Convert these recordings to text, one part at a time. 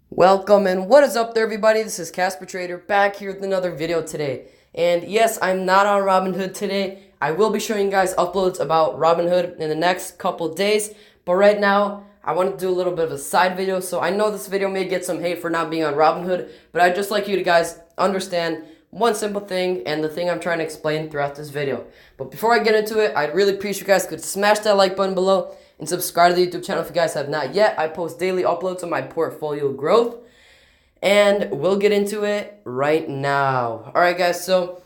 Welcome and what is up there, everybody? This is Casper Trader back here with another video today. And yes, I'm not on Robinhood today. I will be showing you guys uploads about Robinhood in the next couple days. But right now, I want to do a little bit of a side video. So I know this video may get some hate for not being on Robinhood, but I'd just like you to guys understand one simple thing and the thing I'm trying to explain throughout this video. But before I get into it, I'd really appreciate you guys could smash that like button below and subscribe to the YouTube channel if you guys have not yet. I post daily uploads on my portfolio growth, and we'll get into it right now. All right, guys, so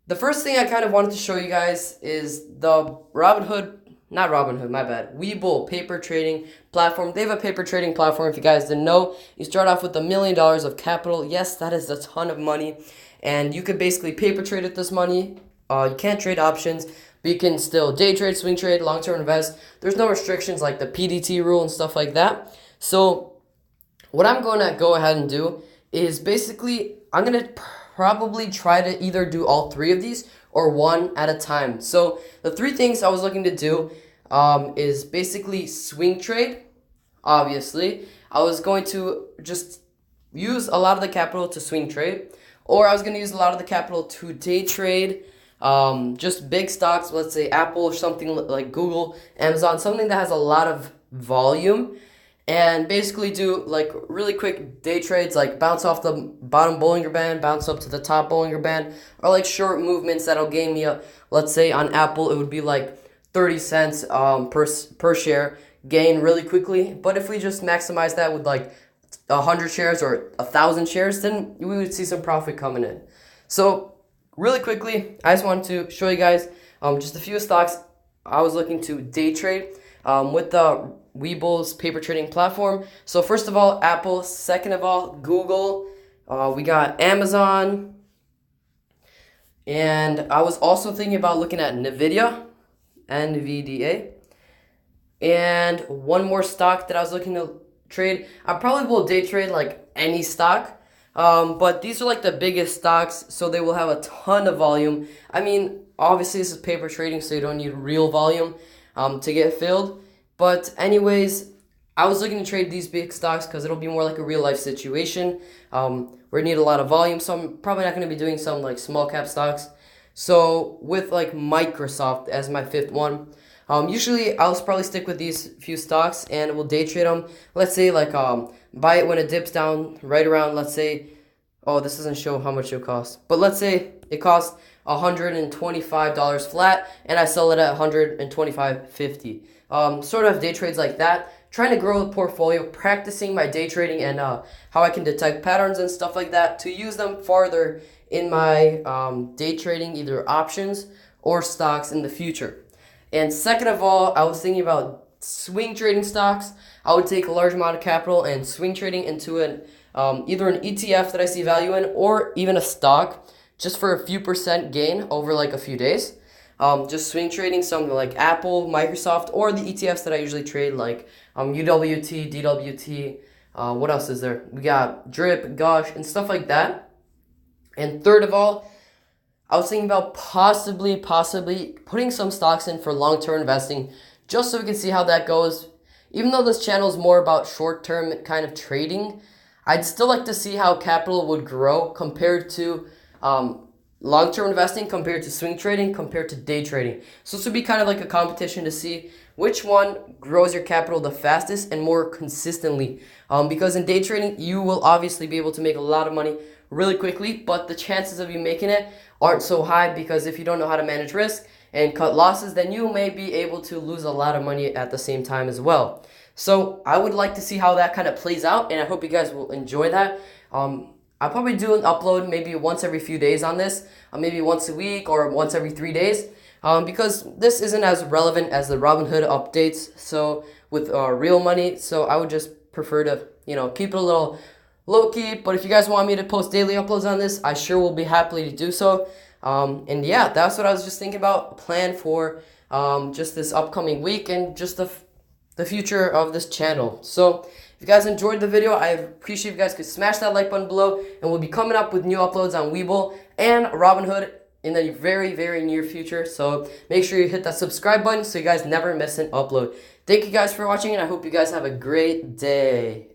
the first thing I kind of wanted to show you guys is the Webull paper trading platform. They have a paper trading platform. If you guys didn't know, you start off with $1 million of capital. Yes, that is a ton of money, and you can basically paper trade with this money. You can't trade options, but you can still day trade, swing trade, long-term invest. There's no restrictions like the PDT rule and stuff like that. So what I'm going to go ahead and do is basically I'm going to probably try to either do all three of these or one at a time. So the three things I was looking to do is basically swing trade. Obviously, I was going to just use a lot of the capital to swing trade, or I was going to use a lot of the capital to day trade. Just big stocks, let's say Apple or something like Google, Amazon, something that has a lot of volume, and basically do like really quick day trades, like bounce off the bottom Bollinger Band, bounce up to the top Bollinger Band, or like short movements that'll gain me a, let's say on Apple, it would be like 30 cents per share gain really quickly. But if we just maximize that with like 100 shares or 1,000 shares, then we would see some profit coming in. So really quickly, I just wanted to show you guys just a few stocks I was looking to day trade with the Webull's paper trading platform. So first of all, Apple. Second of all, Google. We got Amazon. And I was also thinking about looking at NVIDIA. And one more stock that I was looking to trade. I probably will day trade like any stock. But these are like the biggest stocks, so they will have a ton of volume. I mean, obviously this is paper trading, so you don't need real volume to get filled. But anyways, I was looking to trade these big stocks because it'll be more like a real life situation where you need a lot of volume. So I'm probably not going to be doing some like small cap stocks. So with like Microsoft as my fifth one, usually I'll probably stick with these few stocks and we'll day trade them. Let's say like buy it when it dips down right around, let's say, oh, this doesn't show how much it costs, but let's say it costs $125 flat and I sell it at $125.50. Sort of day trades like that, trying to grow the portfolio, practicing my day trading and how I can detect patterns and stuff like that to use them farther in my day trading, either options or stocks in the future. And second of all, I was thinking about swing trading stocks. I would take a large amount of capital and swing trading into an either an ETF that I see value in or even a stock just for a few percent gain over like a few days. Just swing trading something like Apple, Microsoft, or the ETFs that I usually trade like UWT, DWT, what else is there? We got DRIP, Gush, and stuff like that. And third of all, I was thinking about possibly putting some stocks in for long-term investing just so we can see how that goes. Even though this channel is more about short-term kind of trading, I'd still like to see how capital would grow compared to long-term investing, compared to swing trading, compared to day trading. So this would be kind of like a competition to see which one grows your capital the fastest and more consistently. Because in day trading, you will obviously be able to make a lot of money really quickly, but the chances of you making it aren't so high because if you don't know how to manage risk and cut losses, then you may be able to lose a lot of money at the same time as well. So I would like to see how that kind of plays out, and I hope you guys will enjoy that. I'll probably do an upload maybe once every few days on this, maybe once a week or once every 3 days, because this isn't as relevant as the Robinhood updates. So with real money, so I would just prefer to keep it a little low key. But if you guys want me to post daily uploads on this, I sure will be happy to do so. And yeah, that's what I was just thinking about, plan for just this upcoming week and just the future of this channel. So if you guys enjoyed the video, I appreciate if you guys could smash that like button below, and we'll be coming up with new uploads on Webull and Robinhood in the very, very near future. So make sure you hit that subscribe button so you guys never miss an upload. Thank you guys for watching, and I hope you guys have a great day.